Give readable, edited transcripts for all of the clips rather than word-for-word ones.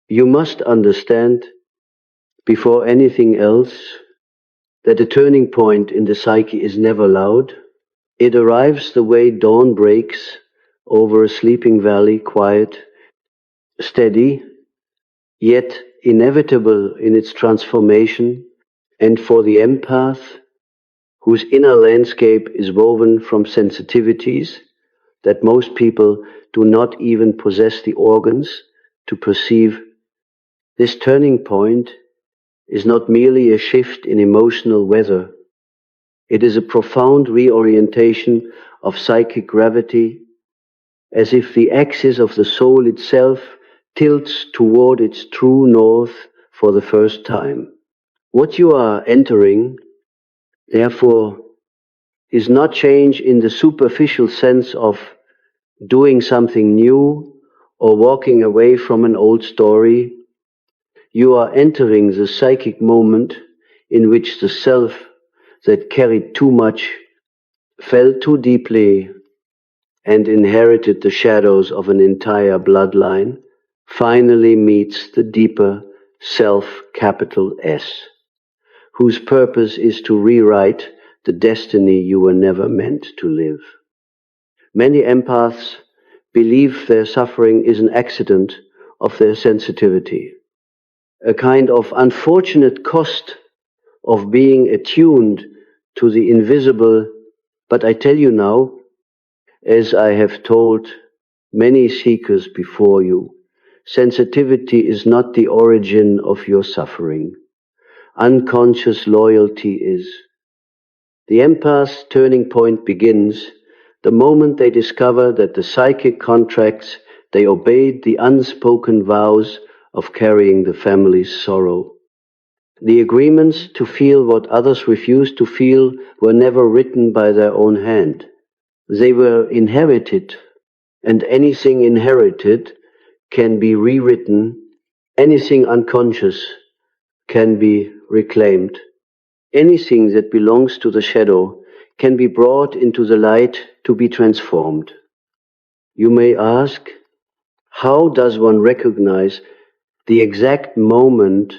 You must understand, before anything else, that the turning point in the psyche is never loud. It arrives the way dawn breaks over a sleeping valley, quiet, steady, yet inevitable in its transformation, and for the empath, whose inner landscape is woven from sensitivities that most people do not even possess the organs to perceive, this turning point is not merely a shift in emotional weather. It is a profound reorientation of psychic gravity, as if the axis of the soul itself tilts toward its true north for the first time. What you are entering, therefore, is not change in the superficial sense of doing something new or walking away from an old story. You are entering the psychic moment in which the self that carried too much, fell too deeply, and inherited the shadows of an entire bloodline, finally meets the deeper self, capital S, whose purpose is to rewrite the destiny you were never meant to live. Many empaths believe their suffering is an accident of their sensitivity, a kind of unfortunate cost of being attuned to the invisible. But I tell you now, as I have told many seekers before you, sensitivity is not the origin of your suffering. Unconscious loyalty is. The empath's turning point begins the moment they discover that the psychic contracts they obeyed, the unspoken vows of carrying the family's sorrow. The agreements to feel what others refused to feel were never written by their own hand. They were inherited, and anything inherited can be rewritten. Anything unconscious can be reclaimed. Anything that belongs to the shadow can be brought into the light to be transformed. You may ask, how does one recognize the exact moment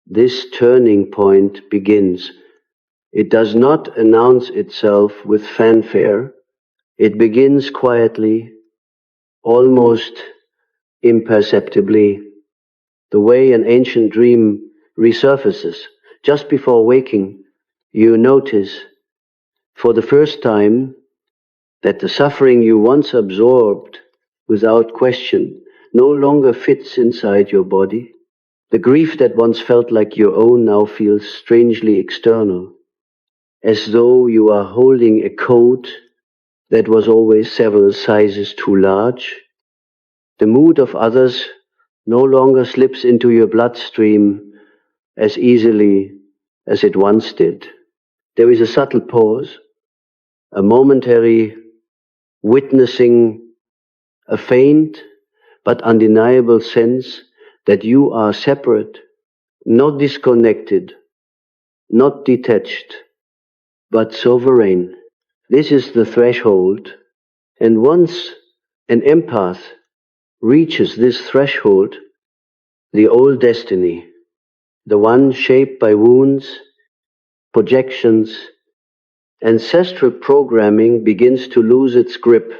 this turning point begins? It does not announce itself with fanfare. It begins quietly, almost imperceptibly, the way an ancient dream resurfaces. Just before waking, you notice for the first time that the suffering you once absorbed without question no longer fits inside your body. The grief that once felt like your own now feels strangely external, as though you are holding a coat that was always several sizes too large. The mood of others no longer slips into your bloodstream as easily as it once did. There is a subtle pause, a momentary witnessing, a faint but undeniable sense that you are separate, not disconnected, not detached, but sovereign. This is the threshold, and once an empath reaches this threshold, the old destiny, the one shaped by wounds, projections, ancestral programming, begins to lose its grip.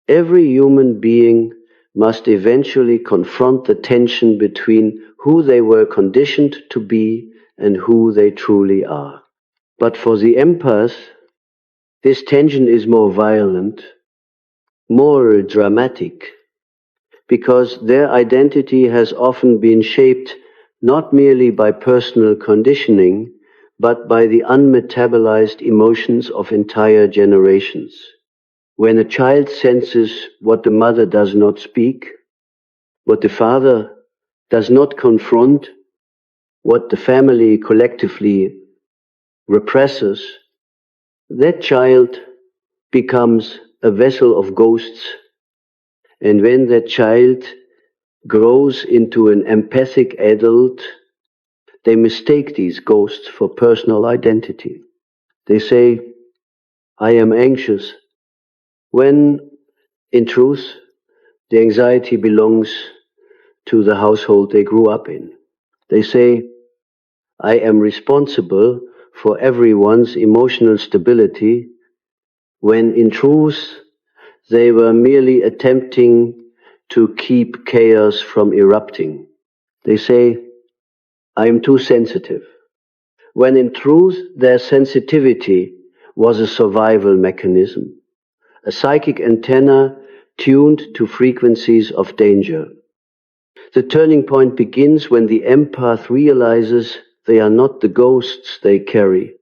Every human being must eventually confront the tension between who they were conditioned to be and who they truly are. But for the empath, this tension is more violent, more dramatic, because their identity has often been shaped not merely by personal conditioning, but by the unmetabolized emotions of entire generations. When a child senses what the mother does not speak, what the father does not confront, what the family collectively represses, that child becomes a vessel of ghosts. And when that child grows into an empathic adult, they mistake these ghosts for personal identity. They say, I am anxious, when in truth the anxiety belongs to the household they grew up in. They say, I am responsible for everyone's emotional stability, when in truth they were merely attempting to keep chaos from erupting. They say, I am too sensitive, when in truth their sensitivity was a survival mechanism, a psychic antenna tuned to frequencies of danger. The turning point begins when the empath realizes they are not the ghosts they carry.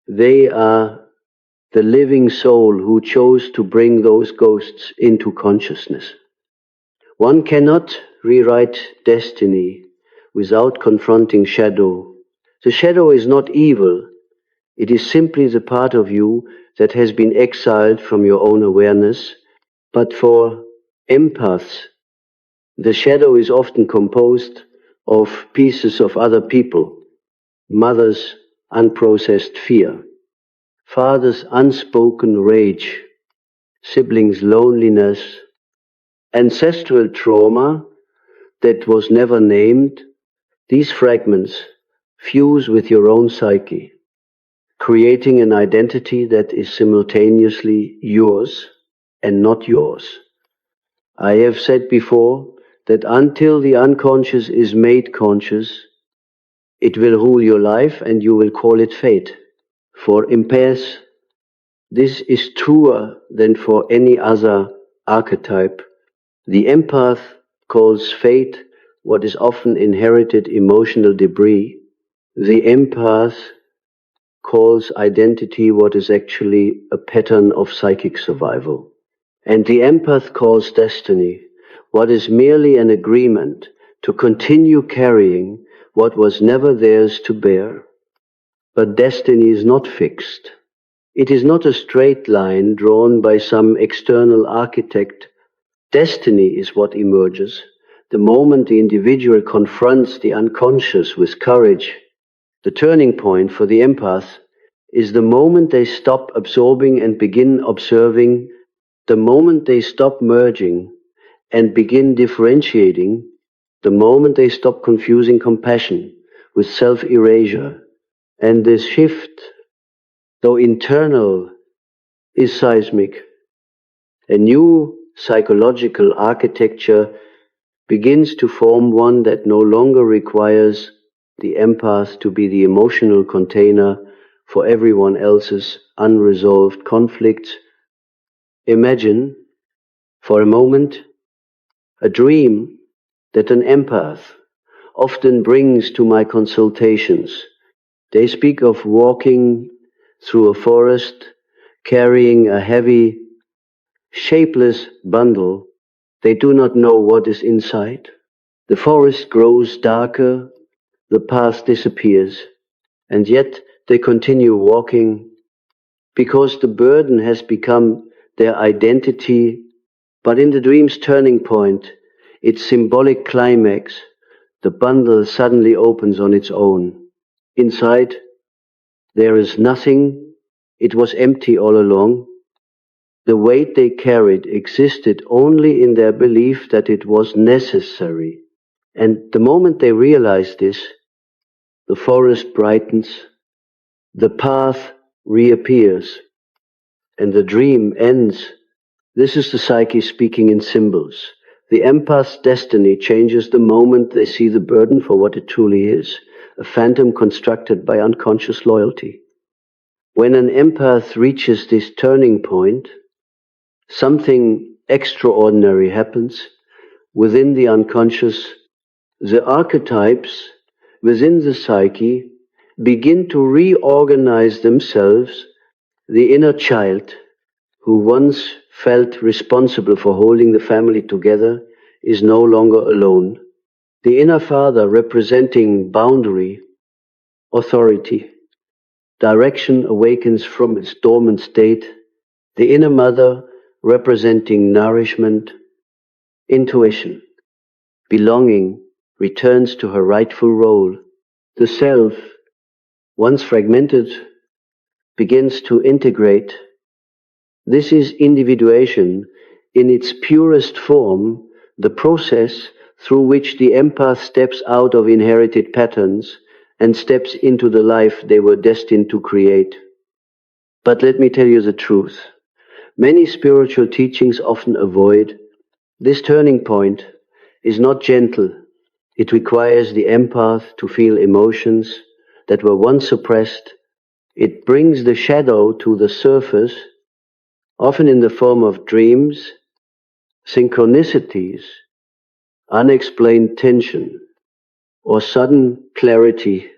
They are the living soul who chose to bring those ghosts into consciousness. One cannot rewrite destiny without confronting shadow. The shadow is not evil. It is simply the part of you that has been exiled from your own awareness. But for empaths, the shadow is often composed of pieces of other people, mother's unprocessed fear, father's unspoken rage, siblings' loneliness, ancestral trauma that was never named. These fragments fuse with your own psyche, creating an identity that is simultaneously yours and not yours. I have said before that until the unconscious is made conscious, it will rule your life and you will call it fate. For empaths, this is truer than for any other archetype. The empath calls fate what is often inherited emotional debris. The empath calls identity what is actually a pattern of psychic survival. And the empath calls destiny what is merely an agreement to continue carrying what was never theirs to bear. But destiny is not fixed. It is not a straight line drawn by some external architect. Destiny is what emerges the moment the individual confronts the unconscious with courage. The turning point for the empath is the moment they stop absorbing and begin observing, the moment they stop merging and begin differentiating, the moment they stop confusing compassion with self-erasure. And this shift, though internal, is seismic. A new psychological architecture begins to form, one that no longer requires the empath to be the emotional container for everyone else's unresolved conflicts. Imagine, for a moment, a dream that an empath often brings to my consultations. They speak of walking through a forest, carrying a heavy, shapeless bundle. They do not know what is inside. The forest grows darker, the path disappears, and yet they continue walking because the burden has become their identity. But in the dream's turning point, its symbolic climax, the bundle suddenly opens on its own. Inside, there is nothing. It was empty all along. The weight they carried existed only in their belief that it was necessary. And the moment they realize this, the forest brightens, the path reappears, and the dream ends. This is the psyche speaking in symbols. The empath's destiny changes the moment they see the burden for what it truly is, a phantom constructed by unconscious loyalty. When an empath reaches this turning point, something extraordinary happens. Within the unconscious, the archetypes within the psyche begin to reorganize themselves. The inner child, who once felt responsible for holding the family together, is no longer alone. The inner father, representing boundary, authority, direction, awakens from its dormant state. The inner mother, representing nourishment, intuition, belonging, returns to her rightful role. The self, once fragmented, begins to integrate. This is individuation in its purest form, the process through which the empath steps out of inherited patterns and steps into the life they were destined to create. But let me tell you the truth. Many spiritual teachings often avoid this turning point is not gentle. It requires the empath to feel emotions that were once suppressed. It brings the shadow to the surface, often in the form of dreams, synchronicities, unexplained tension, or sudden clarity.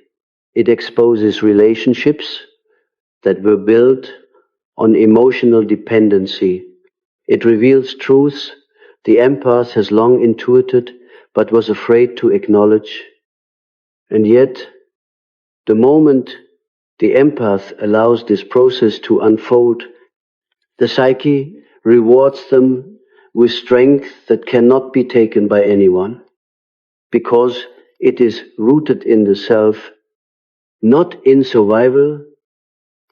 It exposes relationships that were built on emotional dependency. It reveals truths the empath has long intuited but was afraid to acknowledge. And yet, the moment the empath allows this process to unfold, the psyche rewards them with strength that cannot be taken by anyone, because it is rooted in the self, not in survival.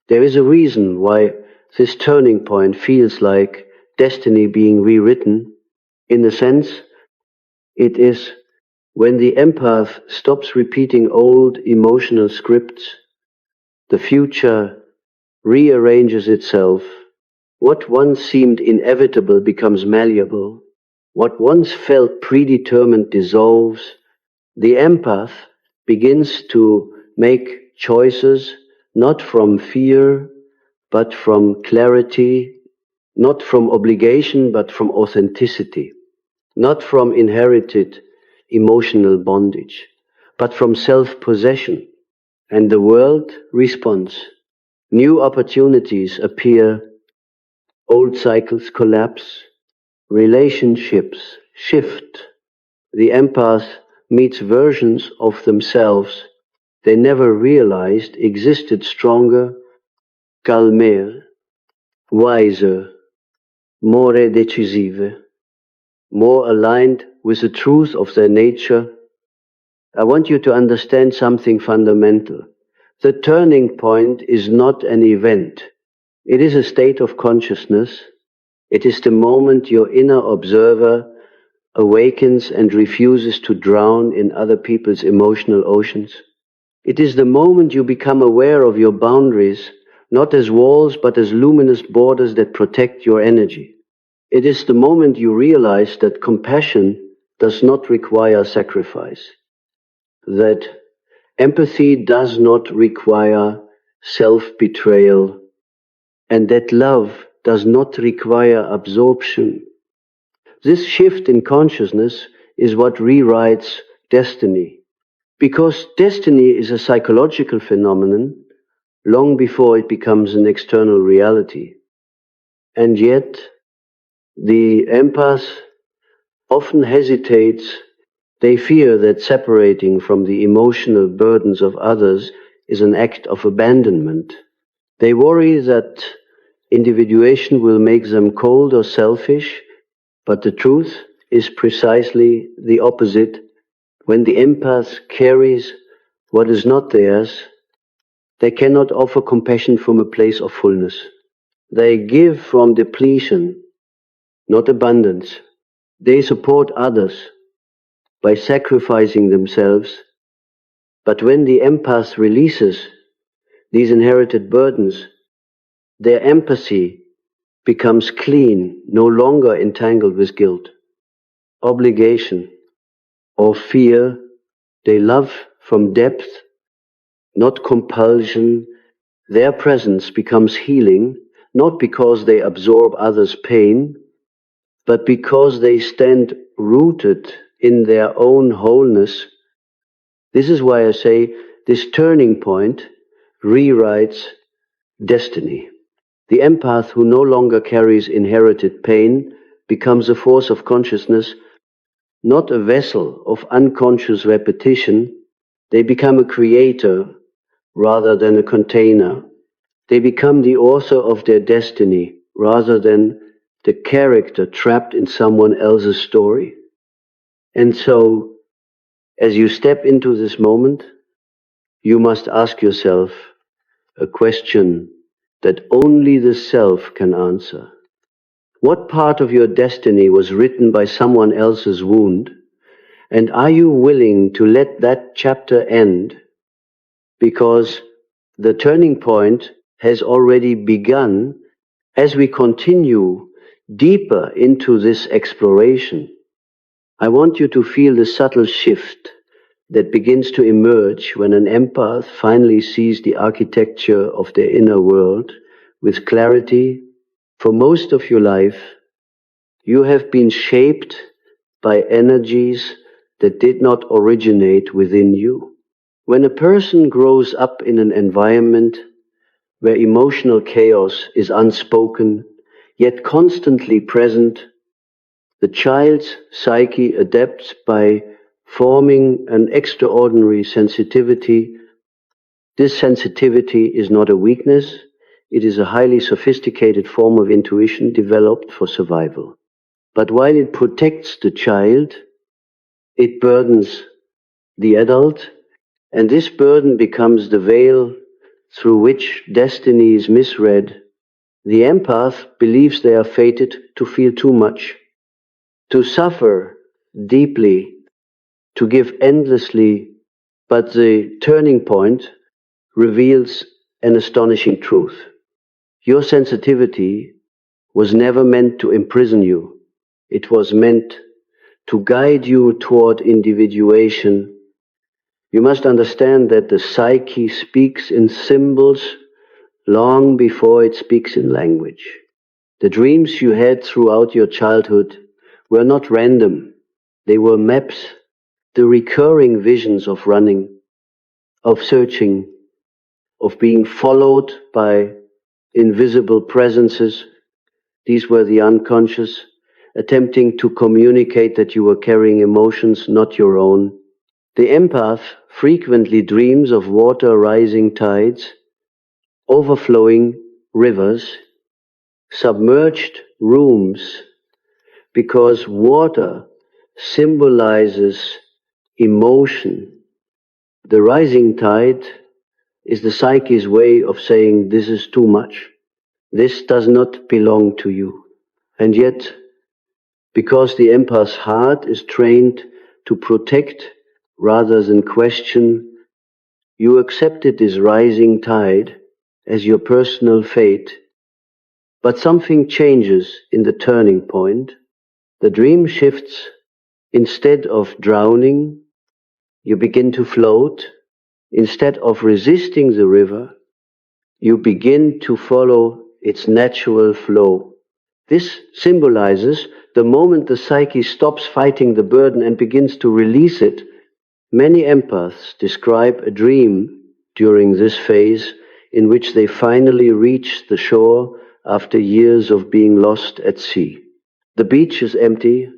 There is a reason why this turning point feels like destiny being rewritten. In a sense, it is when the empath stops repeating old emotional scripts, the future rearranges itself. What once seemed inevitable becomes malleable. What once felt predetermined dissolves. The empath begins to make choices not from fear, but from clarity, not from obligation, but from authenticity, not from inherited emotional bondage, but from self-possession. And the world responds. New opportunities appear, old cycles collapse, relationships shift. The empath meets versions of themselves they never realized existed stronger, calmer, wiser, more decisive, more aligned with the truth of their nature. I want you to understand something fundamental. The turning point is not an event. It is a state of consciousness. It is the moment your inner observer awakens and refuses to drown in other people's emotional oceans. It is the moment you become aware of your boundaries, not as walls, but as luminous borders that protect your energy. It is the moment you realize that compassion does not require sacrifice, that empathy does not require self-betrayal, and that love does not require absorption. This shift in consciousness is what rewrites destiny, because destiny is a psychological phenomenon long before it becomes an external reality. And yet, the empath often hesitates. They fear that separating from the emotional burdens of others is an act of abandonment. They worry that individuation will make them cold or selfish, but the truth is precisely the opposite. When the empath carries what is not theirs, they cannot offer compassion from a place of fullness. They give from depletion, not abundance. They support others by sacrificing themselves. But when the empath releases these inherited burdens, their empathy becomes clean, no longer entangled with guilt, obligation, or fear. They love from depth, not compulsion. Their presence becomes healing, not because they absorb others' pain, but because they stand rooted in their own wholeness. This is why I say this turning point rewrites destiny. The empath who no longer carries inherited pain becomes a force of consciousness, not a vessel of unconscious repetition. They become a creator rather than a container. They become the author of their destiny rather than the character trapped in someone else's story. And so, as you step into this moment, you must ask yourself a question that only the self can answer. What part of your destiny was written by someone else's wound, And are you willing to let that chapter end? Because the turning point has already begun as we continue deeper into this exploration. I want you to feel the subtle shift that begins to emerge when an empath finally sees the architecture of their inner world with clarity. For most of your life, you have been shaped by energies that did not originate within you. When a person grows up in an environment where emotional chaos is unspoken, yet constantly present, the child's psyche adapts by forming an extraordinary sensitivity. This sensitivity is not a weakness, it is a highly sophisticated form of intuition developed for survival. But while it protects the child, it burdens the adult, and this burden becomes the veil through which destiny is misread. The empath believes they are fated to feel too much, to suffer deeply, to give endlessly, but the turning point reveals an astonishing truth. Your sensitivity was never meant to imprison you. It was meant to guide you toward individuation. You must understand that the psyche speaks in symbols long before it speaks in language. The dreams you had throughout your childhood were not random. They were maps, the recurring visions of running, of searching, of being followed by invisible presences. These were the unconscious, attempting to communicate that you were carrying emotions not your own. The empath frequently dreams of water rising tides, overflowing rivers, submerged rooms, because water symbolizes emotion. The rising tide is the psyche's way of saying, this is too much. This does not belong to you. And yet, because the empath's heart is trained to protect rather than question, you accepted this rising tide as your personal fate. But something changes in the turning point. The dream shifts. Instead of drowning, you begin to float. Instead of resisting the river, you begin to follow its natural flow. This symbolizes the moment the psyche stops fighting the burden and begins to release it. Many empaths describe a dream during this phase in which they finally reach the shore after years of being lost at sea. The beach is empty,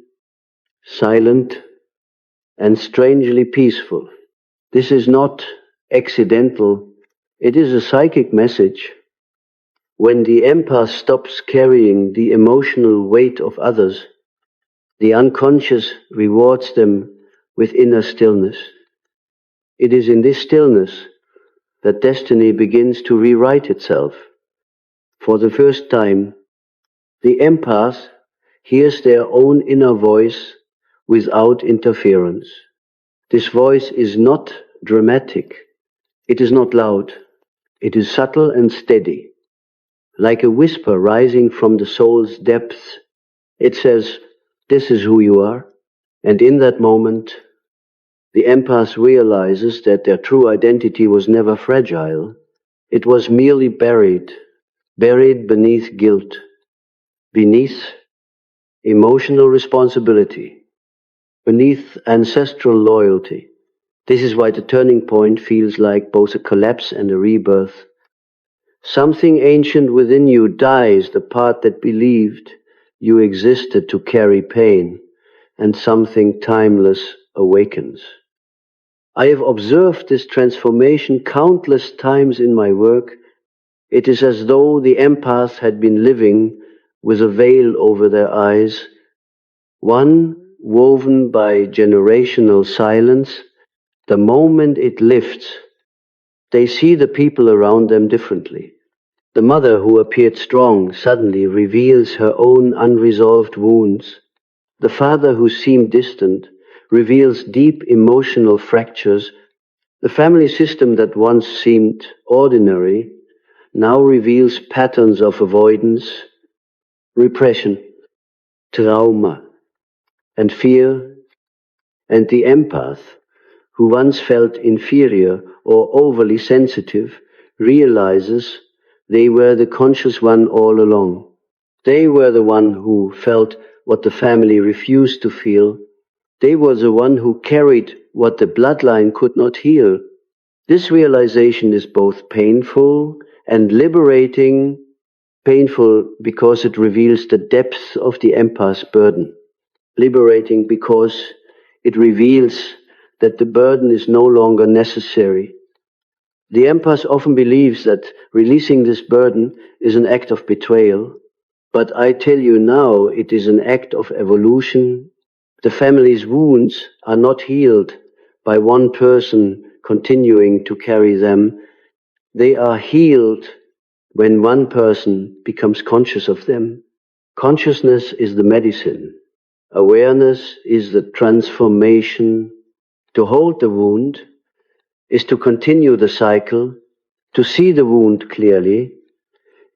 silent, and strangely peaceful. This is not accidental. It is a psychic message. When the empath stops carrying the emotional weight of others, the unconscious rewards them with inner stillness. It is in this stillness that destiny begins to rewrite itself. For the first time, the empath hears their own inner voice without interference. This voice is not dramatic. It is not loud. It is subtle and steady. Like a whisper rising from the soul's depths, it says, this is who you are. And in that moment, the empath realizes that their true identity was never fragile. It was merely buried beneath guilt, beneath emotional responsibility, beneath ancestral loyalty. This is why the turning point feels like both a collapse and a rebirth. Something ancient within you dies, the part that believed you existed to carry pain, and something timeless awakens. I have observed this transformation countless times in my work. It is as though the empath had been living with a veil over their eyes, one woven by generational silence. The moment it lifts, they see the people around them differently. The mother who appeared strong suddenly reveals her own unresolved wounds. The father who seemed distant reveals deep emotional fractures. The family system that once seemed ordinary now reveals patterns of avoidance, repression, trauma, and fear, and the empath, who once felt inferior or overly sensitive, realizes they were the conscious one all along. They were the one who felt what the family refused to feel. They were the one who carried what the bloodline could not heal. This realization is both painful and liberating. Painful because it reveals the depth of the empath's burden. Liberating because it reveals that the burden is no longer necessary. The empath often believes that releasing this burden is an act of betrayal, but I tell you now it is an act of evolution. The family's wounds are not healed by one person continuing to carry them. They are healed when one person becomes conscious of them. Consciousness is the medicine. Awareness is the transformation. To hold the wound is to continue the cycle. To see the wound clearly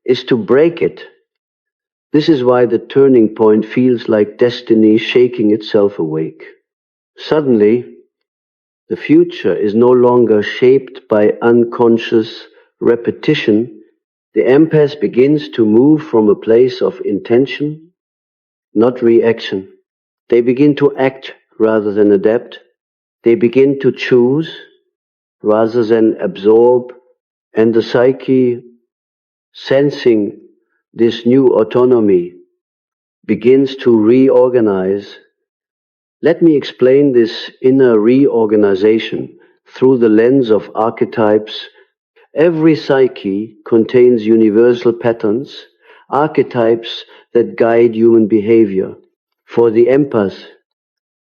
is to break it. This is why the turning point feels like destiny shaking itself awake. Suddenly, the future is no longer shaped by unconscious repetition. The empath begins to move from a place of intention, not reaction. They begin to act rather than adapt. They begin to choose rather than absorb. And the psyche, sensing this new autonomy, begins to reorganize. Let me explain this inner reorganization through the lens of archetypes. Every psyche contains universal patterns, archetypes that guide human behavior. For the empath,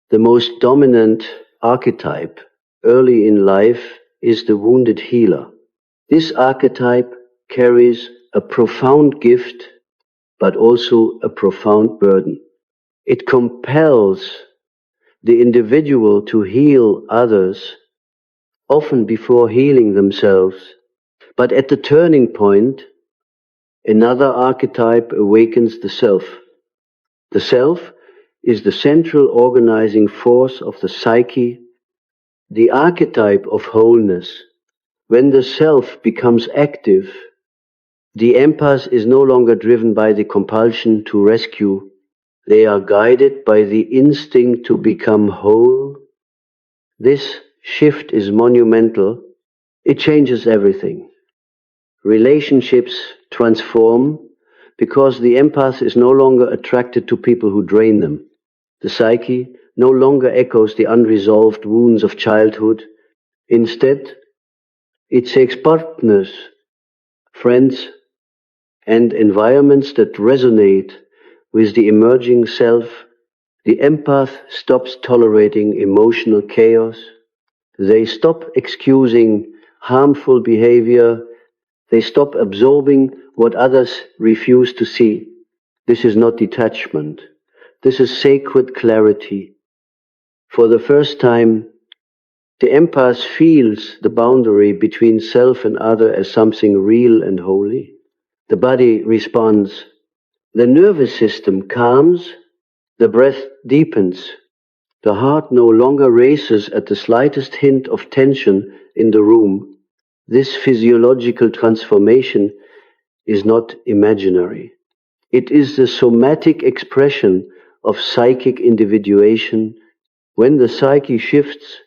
the most dominant archetype early in life is the wounded healer. This archetype carries a profound gift, but also a profound burden. It compels the individual to heal others, often before healing themselves. But at the turning point, another archetype awakens the self. The self is the central organizing force of the psyche, the archetype of wholeness. When the self becomes active, the empath is no longer driven by the compulsion to rescue. They are guided by the instinct to become whole. This shift is monumental. It changes everything. Relationships transform because the empath is no longer attracted to people who drain them. The psyche no longer echoes the unresolved wounds of childhood. Instead, it seeks partners, friends, and environments that resonate with the emerging self. The empath stops tolerating emotional chaos. They stop excusing harmful behavior. They stop absorbing what others refuse to see. This is not detachment. This is sacred clarity. For the first time, the empath feels the boundary between self and other as something real and holy. The body responds. The nervous system calms. The breath deepens. The heart no longer races at the slightest hint of tension in the room. This physiological transformation is not imaginary. It is the somatic expression of psychic individuation. When the psyche shifts,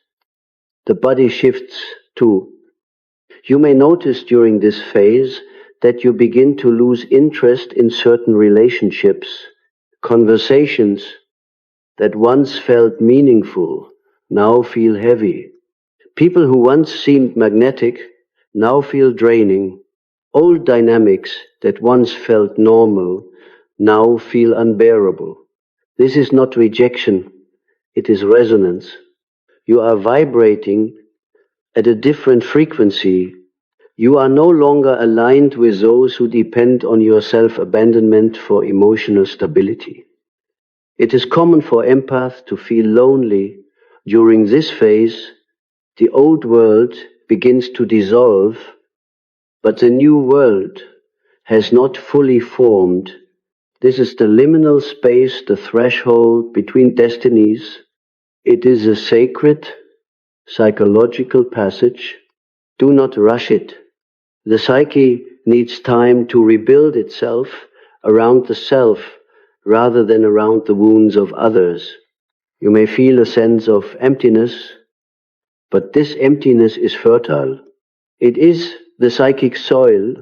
the body shifts too. You may notice during this phase that you begin to lose interest in certain relationships, conversations that once felt meaningful now feel heavy. People who once seemed magnetic now feel draining. Old dynamics that once felt normal now feel unbearable. This is not rejection, it is resonance. You are vibrating at a different frequency. You are no longer aligned with those who depend on your self-abandonment for emotional stability. It is common for empaths to feel lonely During this phase, the old world begins to dissolve, but the new world has not fully formed. This is the liminal space, the threshold between destinies. It is a sacred, psychological passage. Do not rush it. The psyche needs time to rebuild itself around the self rather than around the wounds of others. You may feel a sense of emptiness, but this emptiness is fertile. It is the psychic soil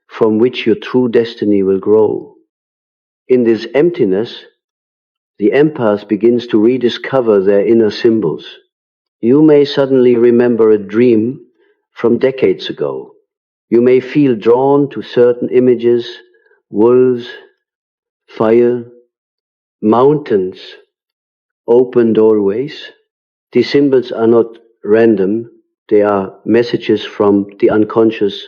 from which your true destiny will grow. In this emptiness, the empath begins to rediscover their inner symbols. You may suddenly remember a dream from decades ago. You may feel drawn to certain images, wolves, fire, mountains, open doorways. These symbols are not random, they are messages from the unconscious.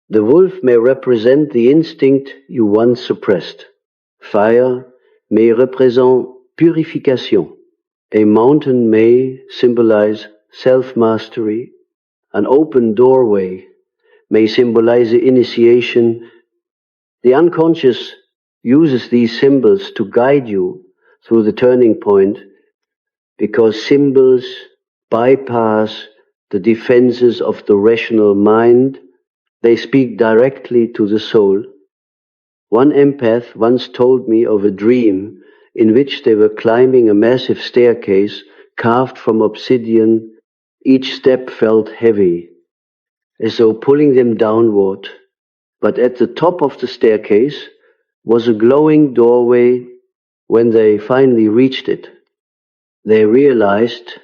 The wolf may represent the instinct you once suppressed. Fire may represent purification. A mountain may symbolize self-mastery. An open doorway may symbolize the initiation. The unconscious uses these symbols to guide you through the turning point, because symbols bypass the defenses of the rational mind. They speak directly to the soul. One empath once told me of a dream in which they were climbing a massive staircase carved from obsidian. Each step felt heavy, as though pulling them downward. But at the top of the staircase was a glowing doorway. When they finally reached it, they realized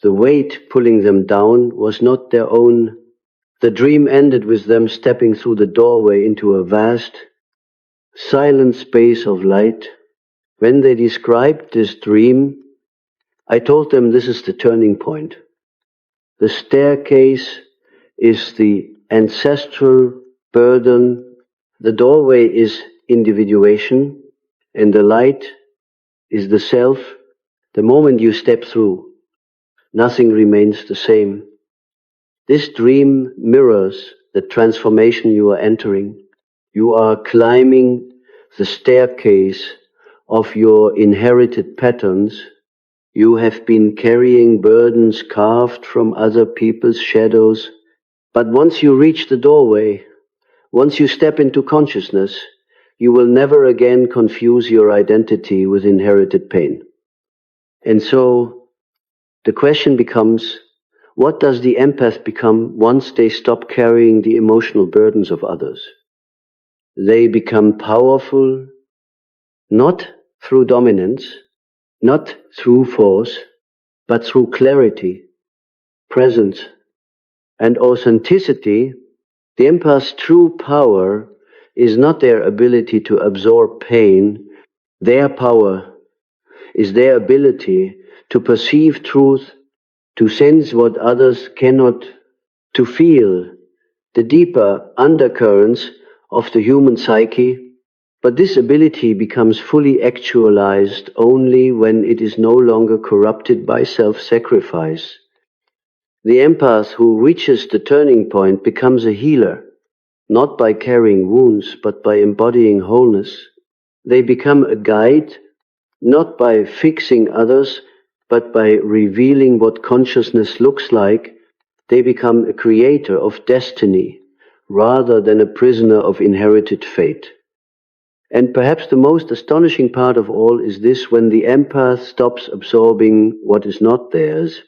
the weight pulling them down was not their own. The dream ended with them stepping through the doorway into a vast, silent space of light. When they described this dream, I told them this is the turning point. The staircase is the ancestral burden. The doorway is individuation, and the light is the self. The moment you step through, nothing remains the same. This dream mirrors the transformation you are entering. You are climbing the staircase of your inherited patterns. You have been carrying burdens carved from other people's shadows. But once you reach the doorway, once you step into consciousness, you will never again confuse your identity with inherited pain. And so the question becomes, what does the empath become once they stop carrying the emotional burdens of others? They become powerful, not through dominance, not through force, but through clarity, presence, and authenticity. The empath's true power is not their ability to absorb pain. Their power is their ability to perceive truth, to sense what others cannot, to feel the deeper undercurrents of the human psyche. But this ability becomes fully actualized only when it is no longer corrupted by self-sacrifice. The empath who reaches the turning point becomes a healer, not by carrying wounds, but by embodying wholeness. They become a guide, not by fixing others, but by revealing what consciousness looks like. They become a creator of destiny, rather than a prisoner of inherited fate. And perhaps the most astonishing part of all is this: when the empath stops absorbing what is not theirs,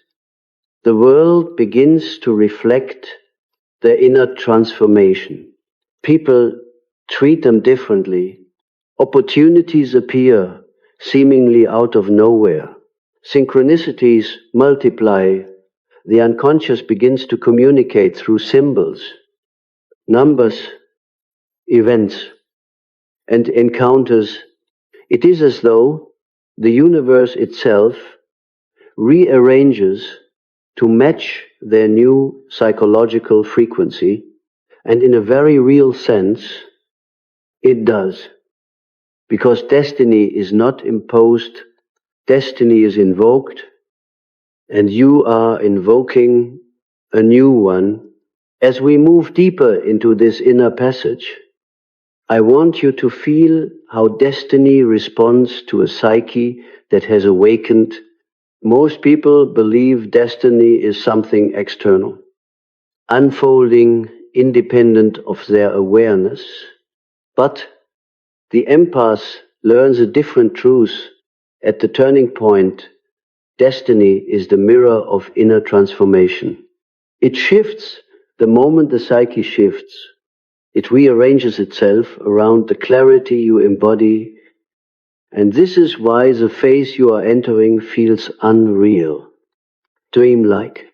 the world begins to reflect their inner transformation. People treat them differently. Opportunities appear seemingly out of nowhere. Synchronicities multiply. The unconscious begins to communicate through symbols, numbers, events, and encounters. It is as though the universe itself rearranges to match their new psychological frequency, and in a very real sense, it does. Because destiny is not imposed, destiny is invoked. and you are invoking a new one. As we move deeper into this inner passage, I want you to feel how destiny responds to a psyche that has awakened. Most people believe destiny is something external, unfolding independent of their awareness. But the empath learns a different truth. At the turning point, destiny is the mirror of inner transformation. It shifts the moment the psyche shifts. It rearranges itself around the clarity you embody, and this is why the phase you are entering feels unreal, dreamlike,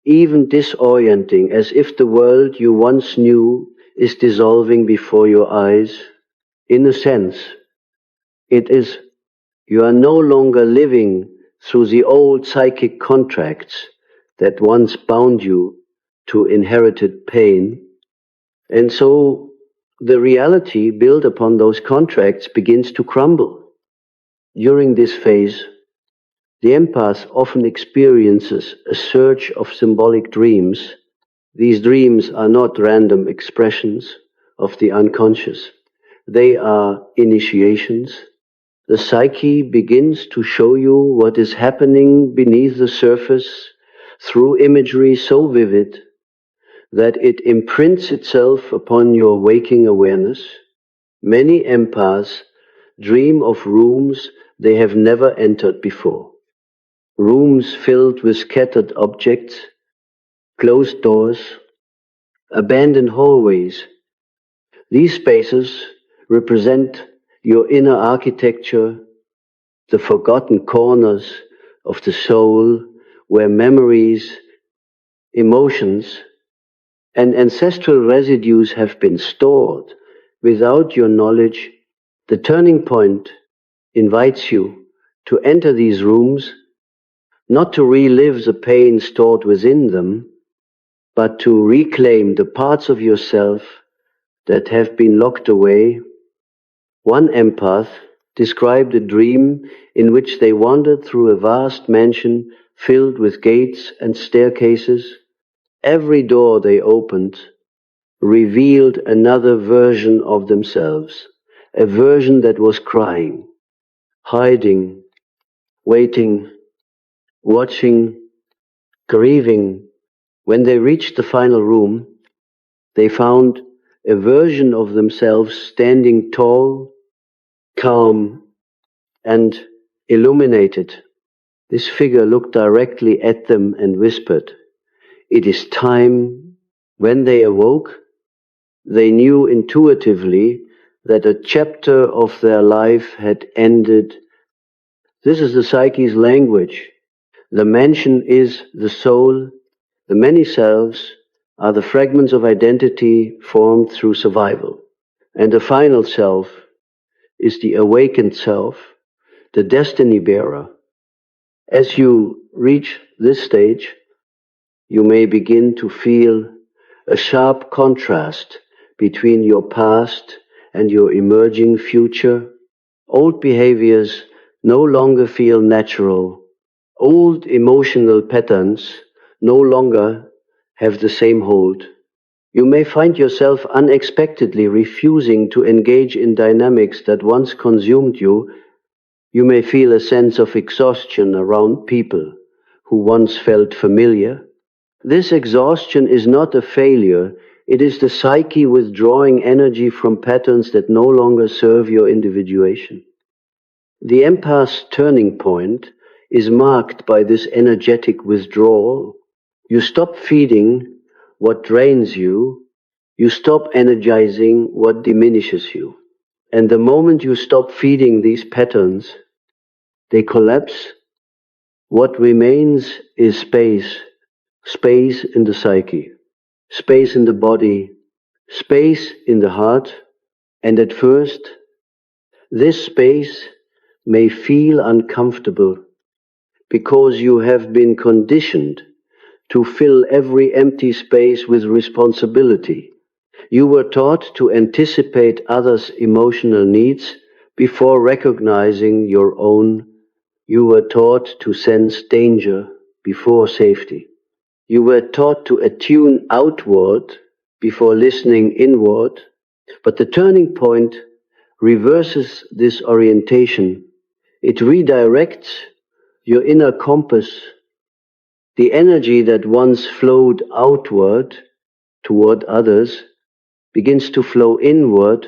even disorienting, as if the world you once knew is dissolving before your eyes. In a sense, it is you are no longer living through the old psychic contracts that once bound you to inherited pain. And so the reality built upon those contracts begins to crumble. During this phase, the empath often experiences a surge of symbolic dreams. These dreams are not random expressions of the unconscious. They are initiations. The psyche begins to show you what is happening beneath the surface through imagery so vivid that it imprints itself upon your waking awareness. Many empaths dream of rooms they have never entered before. Rooms filled with scattered objects, closed doors, abandoned hallways. These spaces represent your inner architecture, the forgotten corners of the soul where memories, emotions, and ancestral residues have been stored without your knowledge. The turning point invites you to enter these rooms, not to relive the pain stored within them, but to reclaim the parts of yourself that have been locked away. One empath described a dream in which they wandered through a vast mansion filled with gates and staircases. Every door they opened revealed another version of themselves, a version that was crying, hiding, waiting, watching, grieving. When they reached the final room, they found a version of themselves standing tall, calm, and illuminated. This figure looked directly at them and whispered, "It is time." When they awoke, they knew intuitively that a chapter of their life had ended. This is the psyche's language. The mansion is the soul. The many selves are the fragments of identity formed through survival. And the final self is the awakened self, the destiny bearer. As you reach this stage, you may begin to feel a sharp contrast between your past and your emerging future. Old behaviors no longer feel natural. Old emotional patterns no longer have the same hold. You may find yourself unexpectedly refusing to engage in dynamics that once consumed you. You may feel a sense of exhaustion around people who once felt familiar. This exhaustion is not a failure. It is the psyche withdrawing energy from patterns that no longer serve your individuation. The empath's turning point is marked by this energetic withdrawal. You stop feeding what drains you. You stop energizing what diminishes you. And the moment you stop feeding these patterns, they collapse. What remains is space. Space in the psyche, space in the body, space in the heart. And at first, this space may feel uncomfortable because you have been conditioned to fill every empty space with responsibility. You were taught to anticipate others' emotional needs before recognizing your own. You were taught to sense danger before safety. You were taught to attune outward before listening inward, but the turning point reverses this orientation. It redirects your inner compass. The energy that once flowed outward toward others begins to flow inward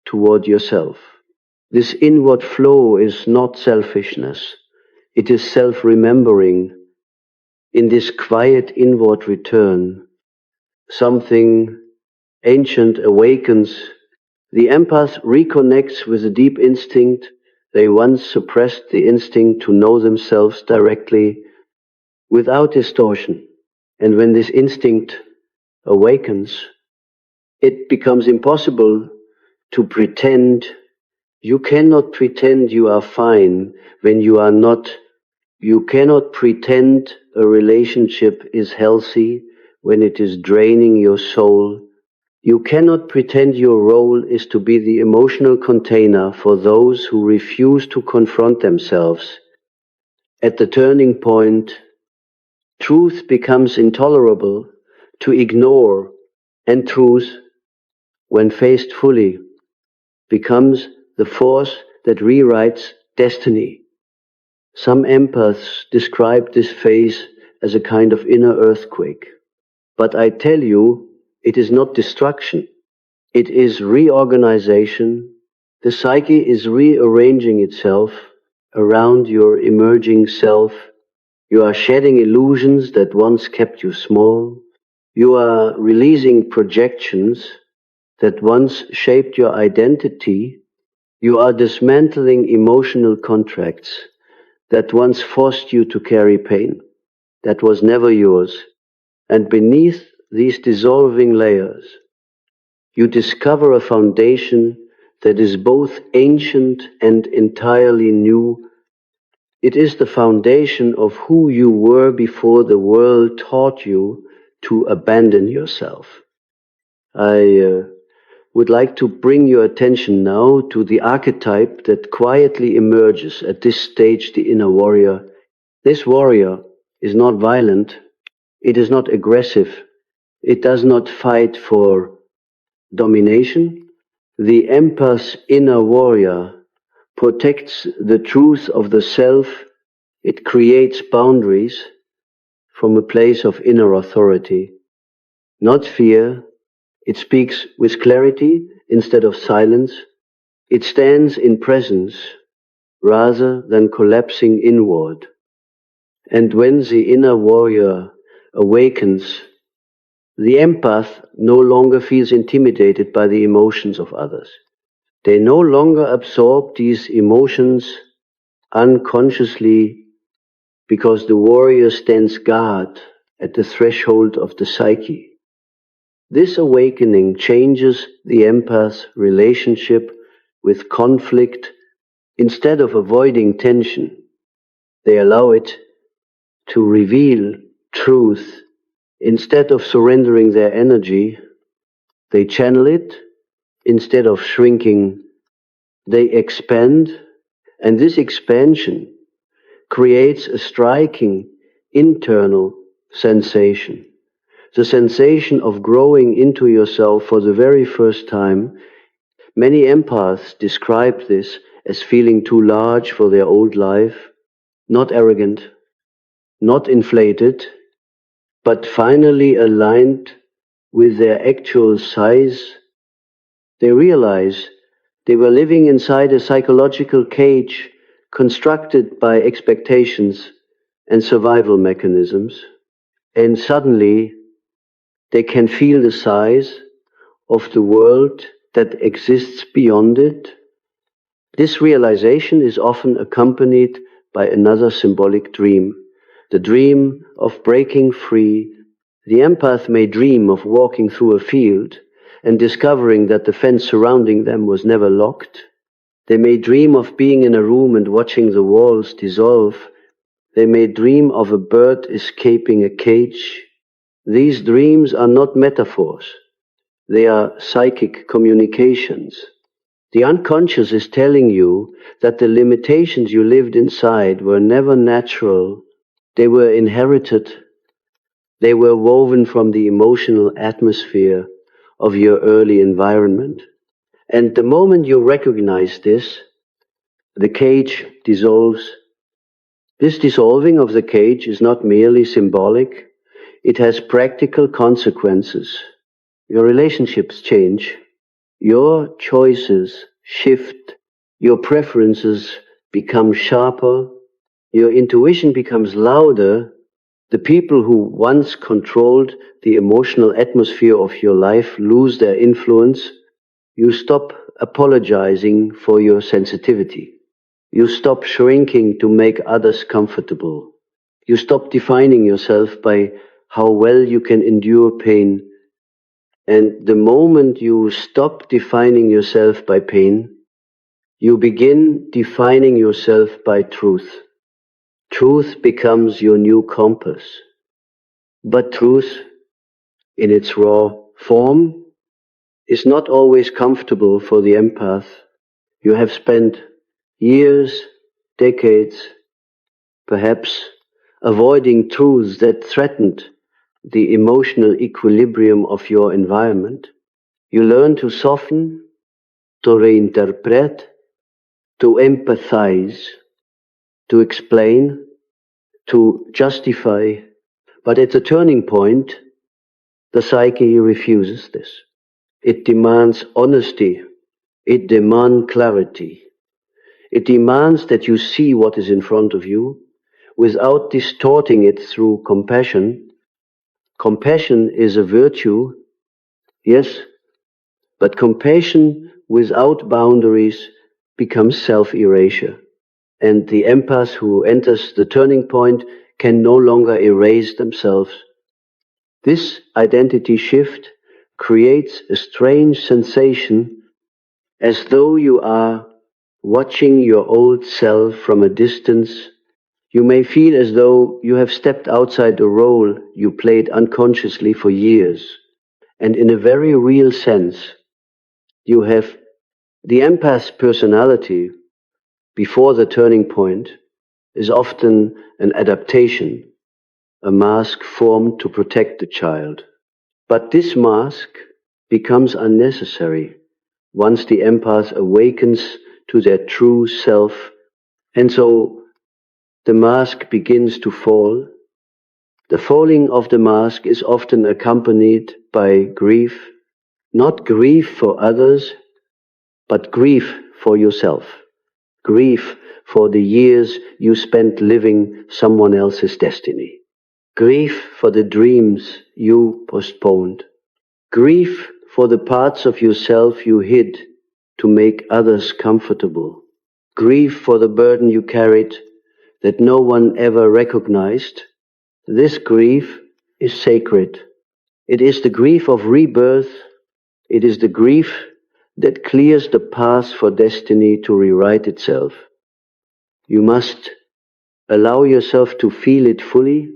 toward yourself. This inward flow is not selfishness. It is self-remembering. In this quiet inward return, something ancient awakens. The empath reconnects with a deep instinct. They once suppressed the instinct to know themselves directly without distortion. And when this instinct awakens, it becomes impossible to pretend. You cannot pretend you are fine when you are not. You cannot pretend a relationship is healthy when it is draining your soul. You cannot pretend your role is to be the emotional container for those who refuse to confront themselves. At the turning point, truth becomes intolerable to ignore, and truth, when faced fully, becomes the force that rewrites destiny. Some empaths describe this phase as a kind of inner earthquake. But I tell you, it is not destruction. It is reorganization. The psyche is rearranging itself around your emerging self. You are shedding illusions that once kept you small. You are releasing projections that once shaped your identity. You are dismantling emotional contracts that once forced you to carry pain that was never yours. And beneath these dissolving layers, you discover a foundation that is both ancient and entirely new. It is the foundation of who you were before the world taught you to abandon yourself. I would like to bring your attention now to the archetype that quietly emerges at this stage, the inner warrior. This warrior is not violent, it is not aggressive, it does not fight for domination. The empath's inner warrior protects the truth of the self. It creates boundaries from a place of inner authority, not fear. It speaks with clarity instead of silence. It stands in presence rather than collapsing inward. And when the inner warrior awakens, the empath no longer feels intimidated by the emotions of others. They no longer absorb these emotions unconsciously because the warrior stands guard at the threshold of the psyche. This awakening changes the empath's relationship with conflict. Instead of avoiding tension, they allow it to reveal truth. Instead of surrendering their energy, they channel it. Instead of shrinking, they expand. And this expansion creates a striking internal sensation. The sensation of growing into yourself for the very first time. Many empaths describe this as feeling too large for their old life, not arrogant, not inflated, but finally aligned with their actual size. They realize they were living inside a psychological cage constructed by expectations and survival mechanisms, and suddenly they can feel the size of the world that exists beyond it. This realization is often accompanied by another symbolic dream, the dream of breaking free. The empath may dream of walking through a field and discovering that the fence surrounding them was never locked. They may dream of being in a room and watching the walls dissolve. They may dream of a bird escaping a cage. These dreams are not metaphors. They are psychic communications. The unconscious is telling you that the limitations you lived inside were never natural, They were inherited. They were woven from the emotional atmosphere of your early environment. And the moment you recognize this, the cage dissolves. This dissolving of the cage is not merely symbolic, it has practical consequences. Your relationships change, your choices shift, your preferences become sharper, your intuition becomes louder. The people who once controlled the emotional atmosphere of your life lose their influence. You stop apologizing for your sensitivity. You stop shrinking to make others comfortable. You stop defining yourself by how well you can endure pain. And the moment you stop defining yourself by pain, you begin defining yourself by truth. Truth becomes your new compass. But truth, in its raw form, is not always comfortable for the empath. You have spent years, decades, perhaps, avoiding truths that threatened the emotional equilibrium of your environment. You learn to soften, to reinterpret, to empathize, to explain, to justify. But at the turning point, the psyche refuses this. It demands honesty. It demands clarity. It demands that you see what is in front of you without distorting it through compassion. Compassion is a virtue, yes, but compassion without boundaries becomes self-erasure. And the empath who enters the turning point can no longer erase themselves. This identity shift creates a strange sensation as though you are watching your old self from a distance. You may feel as though you have stepped outside the role you played unconsciously for years. And in a very real sense, you have the empath's personality before the turning point is often an adaptation, a mask formed to protect the child. But this mask becomes unnecessary once the empath awakens to their true self, and so the mask begins to fall. The falling of the mask is often accompanied by grief, not grief for others, but grief for yourself. Grief for the years you spent living someone else's destiny. Grief for the dreams you postponed. Grief for the parts of yourself you hid to make others comfortable. Grief for the burden you carried that no one ever recognized. This grief is sacred. It is the grief of rebirth. It is the grief that clears the path for destiny to rewrite itself. You must allow yourself to feel it fully,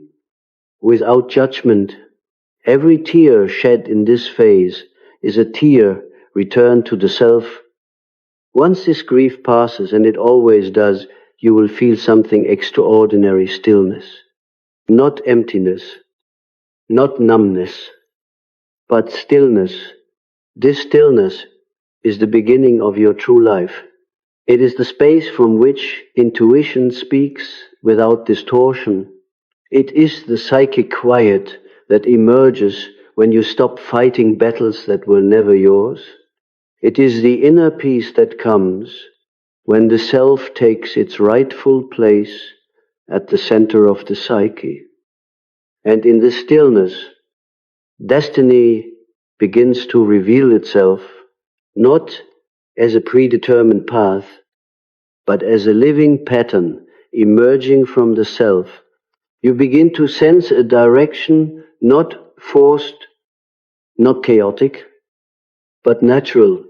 without judgment. Every tear shed in this phase is a tear returned to the self. Once this grief passes, and it always does, you will feel something extraordinary: stillness. Not emptiness, not numbness, but stillness. This stillness is the beginning of your true life. It is the space from which intuition speaks without distortion. It is the psychic quiet that emerges when you stop fighting battles that were never yours. It is the inner peace that comes when the self takes its rightful place at the center of the psyche. And in the stillness, destiny begins to reveal itself, not as a predetermined path, but as a living pattern emerging from the self. You begin to sense a direction not forced, not chaotic, but natural.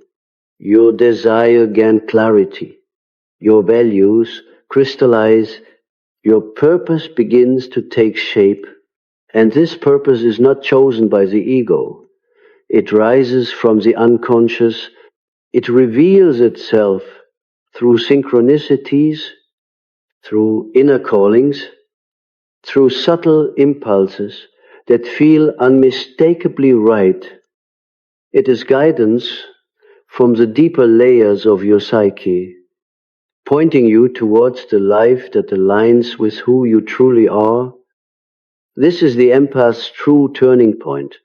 Your desire gains clarity. Your values crystallize. Your purpose begins to take shape. And this purpose is not chosen by the ego. It rises from the unconscious. It reveals itself through synchronicities, through inner callings. through subtle impulses that feel unmistakably right. It is guidance from the deeper layers of your psyche, pointing you towards the life that aligns with who you truly are. This is the empath's true turning point,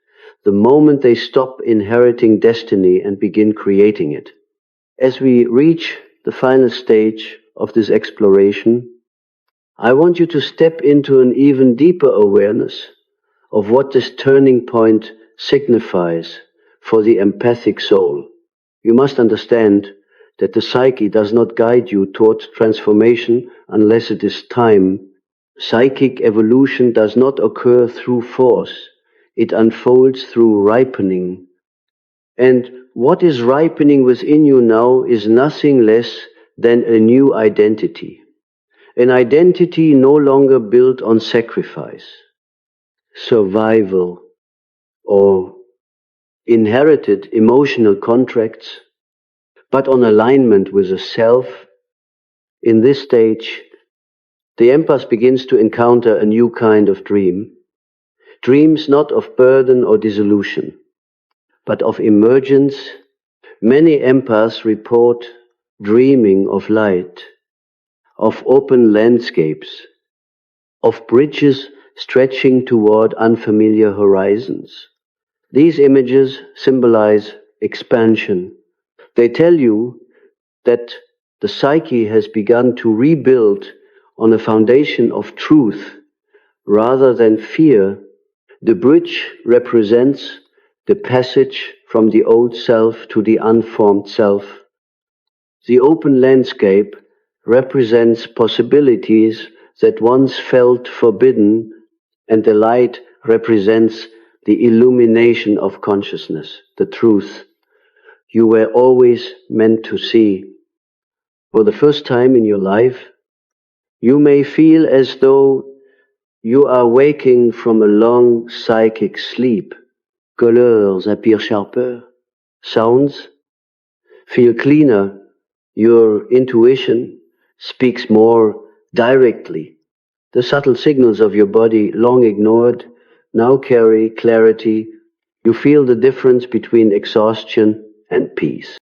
the moment they stop inheriting destiny and begin creating it. As we reach the final stage of this exploration, I want you to step into an even deeper awareness of what this turning point signifies for the empathic soul. You must understand that the psyche does not guide you towards transformation unless it is time. Psychic evolution does not occur through force. It unfolds through ripening. And what is ripening within you now is nothing less than a new identity. An identity no longer built on sacrifice, survival, or inherited emotional contracts, but on alignment with the self. In this stage, the empath begins to encounter a new kind of dream. Dreams not of burden or dissolution, but of emergence. Many empaths report dreaming of light, of open landscapes, of bridges stretching toward unfamiliar horizons. These images symbolize expansion. They tell you that the psyche has begun to rebuild on a foundation of truth rather than fear. The bridge represents the passage from the old self to the unformed self. The open landscape represents possibilities that once felt forbidden, and the light represents the illumination of consciousness, the truth you were always meant to see. For the first time in your life, you may feel as though you are waking from a long psychic sleep. Couleurs appear sharper, sounds feel cleaner, your intuition speaks more directly. The subtle signals of your body, long ignored, now carry clarity. You feel the difference between exhaustion and peace.